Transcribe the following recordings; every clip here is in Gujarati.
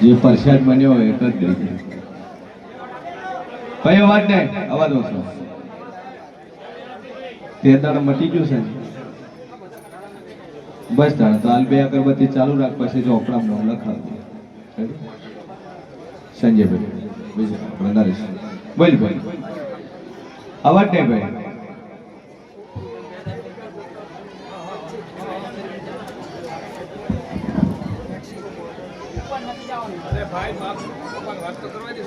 જે પરસાદ બન્યો હોય એક જ દઈ દે. કઈ અવાજ ને અવાજ ઓછો તે દાડે મટી ગયું છે બસ તારે તો હાલ બે અગરબત્તી ચાલુ રાખ પછી જો આપણા નામ લખાવી દે સંજયભાઈ બીજું આપણે નરેશ બોલ બોલ અવાજ નહીં ભાઈ ભાઈ વાત તો કરવા દે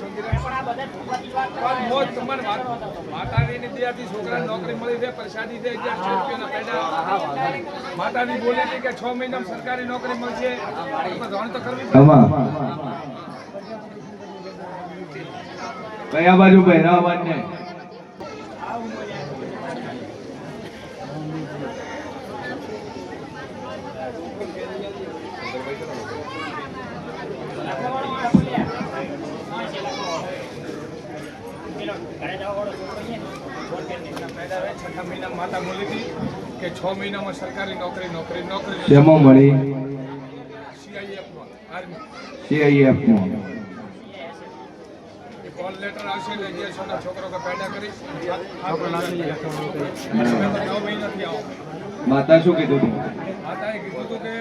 માતાની દયાથી છોકરાને નોકરી મળી છે પ્રસાદી છે માતાની બોલી હતી કે 6 મહિનામાં સરકારી નોકરી મળશે જાણ તો કરવી કયા બાજુ બહેરા અવાજ ને માતા બોલી હતી કે 6 મહિનામાં સરકારી નોકરી શેમાં મળી CIF માં કોલ લેટર આવશે એટલે જે છોટા છોકરો કે પેદા કરી માતા શું કીધું હતું માતાએ કીધું હતું કે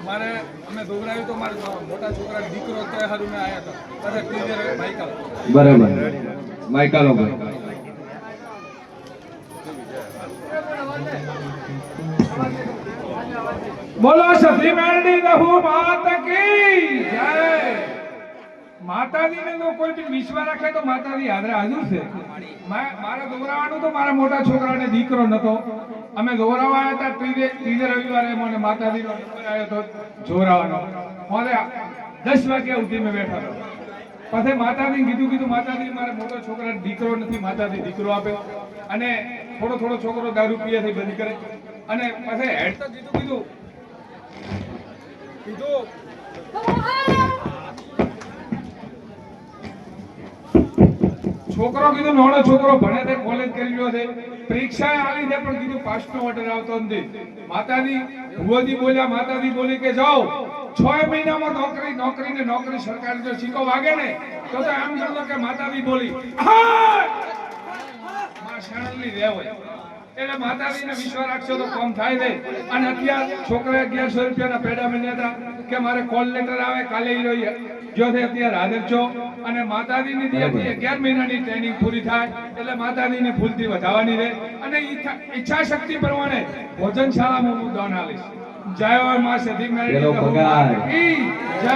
મારે અમે દોરાયું તો મારા મોટા છોકરા દીકરો તે હારું મેં આવ્યા હતા પછી ટીચર માઈકલ બરાબર માઈકલો ભાઈ બોલો સતી મેલડી રહુ માત કી જય માતાજી ને કોઈ બી વિશ્વાસ રાખે તો માતાજી હાજર છે મારા દોરાવાનું તો મારા મોટા છોકરાને દીકરો નતો અમે દોરાવા આવ્યા હતા ત્રીજે રવિવારે મને માતાજી નો નંબર આવ્યો તો જોરાવાનો મને 10 વાગ્યા સુધી મેં બેઠા પછી માતાજી કીધું માતાજી મારા મોટા છોકરાને દીકરો નથી માતાજી દીકરો આપે અને થોડો છોકરો દારૂ પીવાથી બંધ કરે અને પછી હેડ તો કીધું છોકરો કીધું નાનો છોકરો ભણે છે કોલેજ કરી રહ્યો છે પરીક્ષા આલી છે પણ કીધું પાસ નો ઓર્ડર આવતો નથી માતાજી ભુવજી બોલ્યા માતાજી બોલી કે જાઓ 6 મહિનામાં નોકરી સરકારી જો સિક્કો વાગે ને તો એમ કરતો કે માતાજી બોલી માં શાણલી રહે હોય એટલે માતાજીને વિશ્વાસ રાખશો તો કામ થાય છે અને અત્યારે છોકરા 1100 રૂપિયાના પેડા મળ્યા હતા કે મારે કોલ લેટર આવે કાલે જો છે અત્યારે હાજર છો અને માતાજીની દયાથી 11 મહિનાની ટ્રેનિંગ પૂરી થાય એટલે માતાજીની ફૂલથી વધારવાની રહે અને ઈચ્છા શક્તિ પ્રમાણે ભોજનશાળામાં હું દાન આલીશ જય હોય માં સતી મેલડી કી જય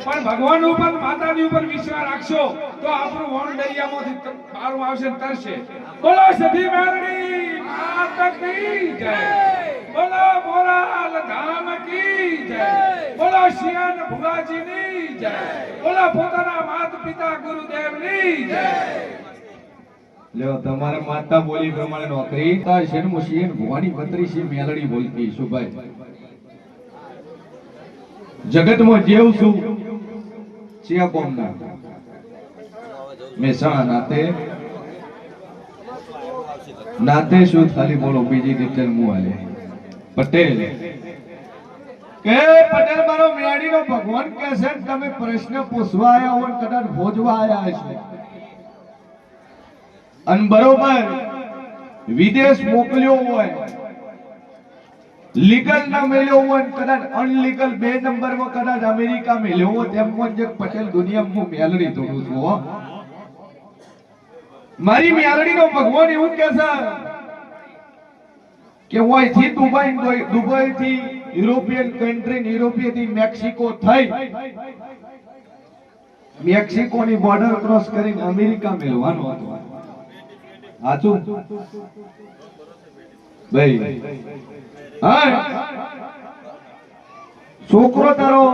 પણ ભગવાન ઉપર માતાજી ઉપર વિશ્વાસ રાખશો તો આપણું વણ દરિયામાંથી બહાર આવશે તરશે બોલો સતી મેલડી માતા કી જય બોલો મોરાલ ધામ કી જય બોલો શિયાન ભુગાજીની જય બોલો પોતાના માતા પિતા ગુરુદેવની જય લ્યો તમારે માતા બોલી પ્રમાણે નોકરી છે ને મુશીન ભવાની મંત્રી છે મેલડી બોલતી સુભાઈ જગતમાં જેવ છું ચિયા કોમના મહેસાણા નાતે શું ખાલી બોલો બીજી ડિટેલ મુઆલે પટેલ કે પટેલ મારો મેડીનો ભગવાન કહે છે તમે પ્રશ્ન પૂછવા આયા હો કદાચ ભોજવા આયા છો અન બરોબર વિદેશ મોકલ્યો હોય લીગલ ના મેલ્યો હોય કદાચ અનલીગલ 2 નંબરમાં કદાચ અમેરિકા મેલ્યો હોય તેમ જે પટેલ દુનિયામાં મેલડી તોડું છું મારી મેલડીનો ભગવાન એવું કહે છે કે ઓયથી દુબઈ થી યુરોપિયન કન્ટ્રી યુરોપિયન મેક્સિકો થઈ મેક્સિકો ની બોર્ડર ક્રોસ કરીને અમેરિકા મેળવાનો હતો સાચું ભાઈ છોકરો તારો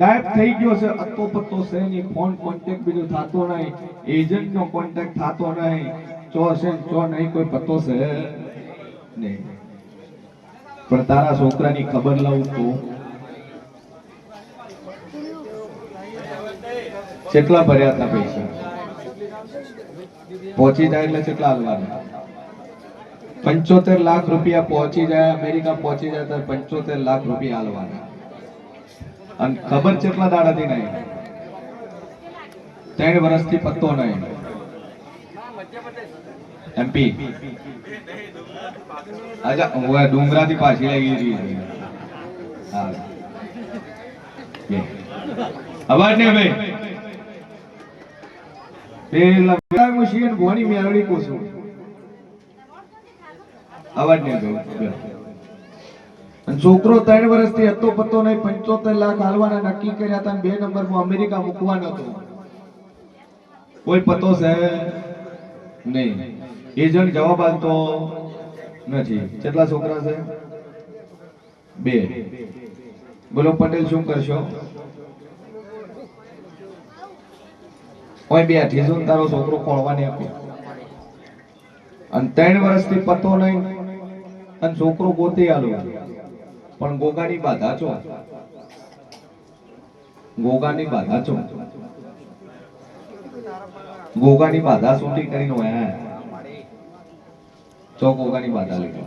ગાયબ થઈ ગયો છે અતો પત્તો છે ની ફોન કોન્ટેક્ટ બીજો થાતો નહીં એજન્ટ નો કોન્ટેક્ટ થાતો નહીં ચો છે ચો નહીં કોઈ પત્તો છે નહીં પણ તારા છોકરાની ખબર લાવું તો કેટલા ભર્યા હતા પૈસા પહોંચી જાય એટલે કેટલા હાલવાના 75 લાખ રૂપિયા પહોંચી જાય અમેરિકા પહોંચી જાય તો 75 લાખ રૂપિયા હાલવાના અને ખબર કેટલા દાડાથી નહીં 3 વર્ષથી પત્તો નહીં એમપી આજા ઓય ડુંગરાથી પાછી લઈ ગઈ હા અવાજ ને ભાઈ પેલા મશીન ભોની મેળવી કોશું અવાજ ને ભાઈ અને છોકરો 3 વર્ષથી હતો પતો નહીં 75 લાખ હાલવાના નક્કી કર્યા હતા 2 નંબરમાં અમેરિકા મૂકવાનો હતો કોઈ પતો છે નહીં એજન્ટ જવાબ આપતો નથી કેટલા છોકરા છે 2 બોલો પટેલ શું કરશો ઓય બે આઠી તારો છોકરો ખોળવાની આપે અને 3 વર્ષથી પતો નહીં અને છોકરો ગોતી આલો પણ ગોગાની બાધા છો ગોગાની બાધા છો ગોગાની બાધા છૂટી કરીને હોય ચો ગોગાની બાધા લીધો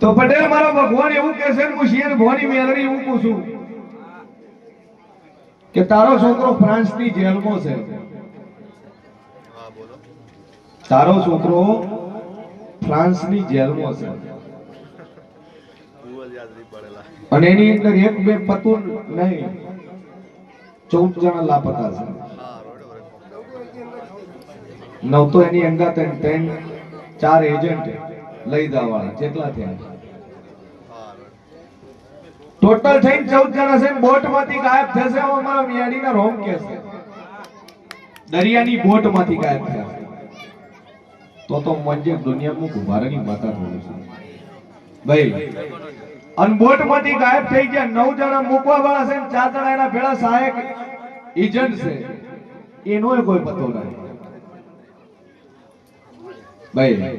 તો પટેલ મારો ભગવાન એવું કહે છે હું શિયર ભવાની મેલડી એવું કહું છું કે તારો છોકરો ફ્રાન્સની જેલમાં છે તારો છોકરો ફ્રાન્સની જેલમાં છે અને એની અંદર એક બે પતું નહીં 14 જણા લાપતા છે 9 તો એની અંગાત 4 એજન્ટ લઈ જવાના કેટલા થયા ટોટલ થઈને 14 જણા છે બોટમાંથી ગાયબ થશે અમારા મિયાડીના રોમ કે છે દરિયાની બોટમાંથી ગાયબ થયા તો મંજે દુનિયામાં ગુભારાની માતા બોલે છે ભાઈ અનબોટમાંથી ગાયબ થઈ ગયા 9 જણા મૂકવા વાળા છે 4 જણા એના ભેળા સહાયક એજન્ટ છે એનોય કોઈ પતો નથી ભાઈ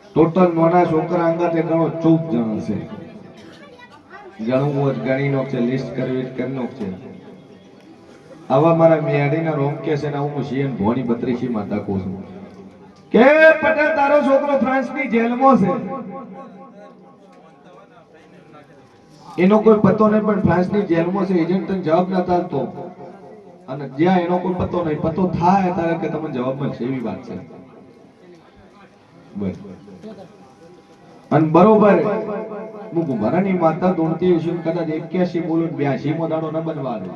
ટોટલ નાના છોકરા અંગાતે ગણો 14 જણા છે ગણવું ગણી નો છે લિસ્ટ કરવી કરી નો છે આવા મારા મિયાડીના રોમ કે છે ને હું સીએન ભોની 32 માતા કહું છું કે પટેલ તારો છોકરો ફ્રાન્સની જેલમાં છે એનો કોઈ પતો નહીં પણ ફ્રાન્સની જેલમાં છે એજન્ટ તને જવાબ ન આપતો અને જ્યાં એનો કોઈ પતો નહીં પતો થાય ત્યારે કે તમને જવાબ મળશે એવી વાત છે બસ અને બરોબર હું ગુમારાની માતા દોડતી છું કદાચ 81 બોલું 82 મો દાડો ન બનવાનો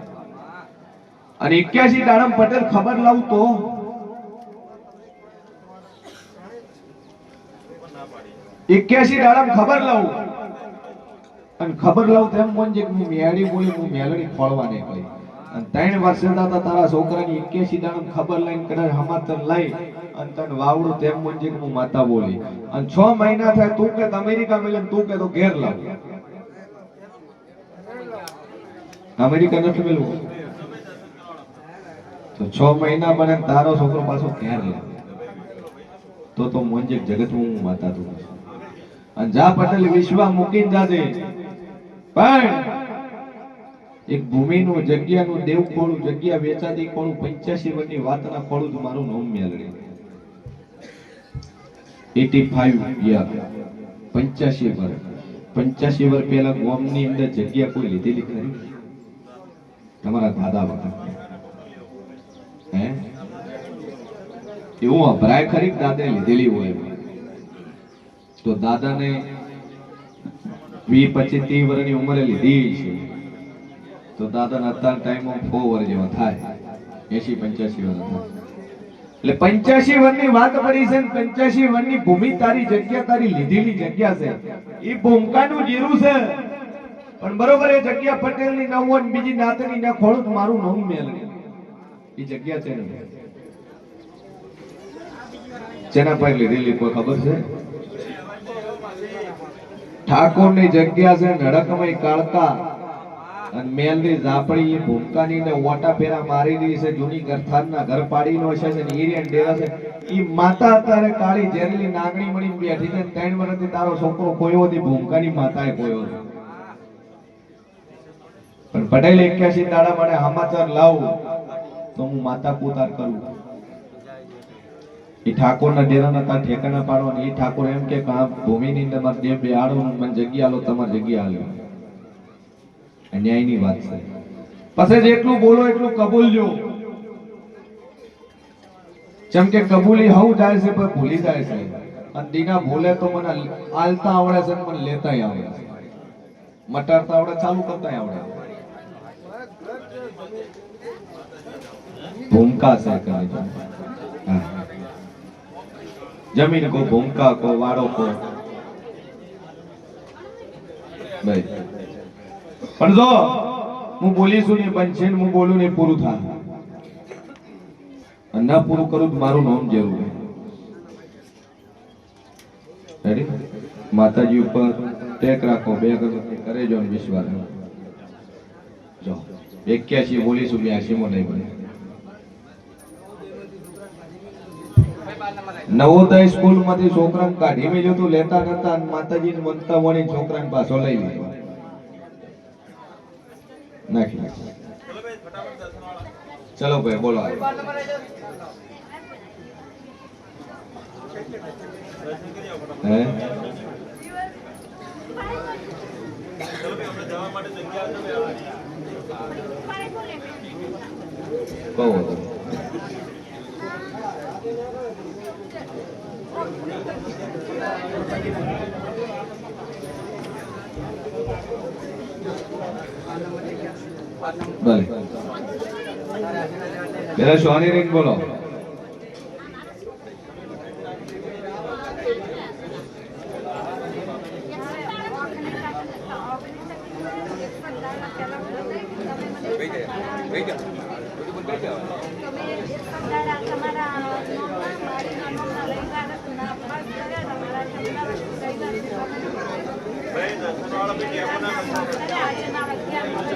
અને 81 દાડમ પટેલ ખબર લાવું તો 81 દાડમ ખબર લાવું અને ખબર લાવું તેમ મન જે હું મેળી બોલી હું મેલડી ખોળવાની કહી અને 3 વર્ષ હતા તારા છોકરાની 81 દાડમ ખબર લઈને કદાચ હમાતર લઈ અને તને વાવડું તેમ મન જે હું માતા બોલી અને 6 મહિના થાય તું કે અમેરિકા મિલે તું કે તો ઘેર લાવ અમેરિકા નથી મેળવું તો 6 મહિના બને તારો છોકરો પાછો ઘેર લાવ તો મોંજે જગતમાં હું માતા તું અને જા પટેલ વિશ્વ મૂકીને જાજે પણ એક ભૂમિનું જગ્યાનું દેવ ખોળું જગ્યા વેચાતી ખોળું 85 વર્ષની વાતના ખોળું તો મારું નામ મેળવી 85 યર 85 વર્ષ 85 વર્ષ પહેલા ગામની અંદર જગ્યા કોઈ લીધેલી ખરી તમારા દાદા વખત હે એવું અભરાય ખરી દાદા લીધેલી હોય તો દાદાને 20-25-30 વર્ષની ઉંમરે લીધી છે તો દાદાના અત્યાર ટાઈમમાં 4 વર્ષ જેવા થાય 80-85 વર્ષ થાય એટલે 85 વર્ષની વાત પડી છે 85 વર્ષની ભૂમિ તારી જગ્યા તારી લીધેલી જગ્યા છે એ ભૂમકાનું જીરું છે પણ બરોબર એ જગ્યા પટેલની ન હોય બીજી નાતની ન ખોળું મારું નામ મેલ એ જગ્યા છે ને જેના પર લીધેલી કોઈ ખબર છે ઠાકોરની જગ્યા છે નડકમય કાળકા અને મેલની ઝાપડી એ ભૂમકાની ને ઓટા ફેરા મારી રહી છે જૂની ગરથારના ઘર પાડીનો છે ને ઈરિયન ડેરા છે ઈ માતા અત્યારે કાળી ઝેરલી નાગણી મળી બેઠી છે 3 વર્ષથી તારો છોકરો કોયો હતી ભૂમકાની માતાએ કોયો છે પણ પટેલ 81 દાડા મને સમાચાર લાવું તો હું માતા કુતાર કરું એ ઠાકોરના ડેરાના તાર ઠેકાણા પાડવાના. એ ઠાકોર એમ કે આ ભૂમિની અંદર મારે દેહ બેહાડો ને મને જગ્યા આલો, તમારી જગ્યા આલો. આ ન્યાયની વાત છે. પછી જેટલું બોલો એટલું કબૂલજો. જેમ કે કબૂલી હવું જાય છે પણ ભૂલી જાય છે. અને દીના ભૂલે તો મને આલતા આવડે છે, મને લેતાય આવડે છે, મટાડતા આવડે, ચાલુ કરતાય આવડે. ભૂમકા છે કરે છે. જમીન કો ભૂમકા કો વાડો કો ભાઈ. પણ જો હું બોલીશું ને બનશે ને હું બોલું ને પૂરું થાય. ન પૂરું કરું તો મારું નામ જરૂર. રેડી? માતાજી ઉપર ટેક રાખો, 2 કરે જો ને વિશ્વાસ. જો 81 બોલીશું, 82 માં નહીં બને. નવોદય સ્કૂલ માંથી છોકરાને કાઢી મેલ્યો તો લેતા નતા, અને માતાજી મનતા વળી છોકરાને પાછો લઈ લીધો. નાખી ચલો ભાઈ બોલો. હે કહો ભલે પેલા સોની રીંગ બોલો.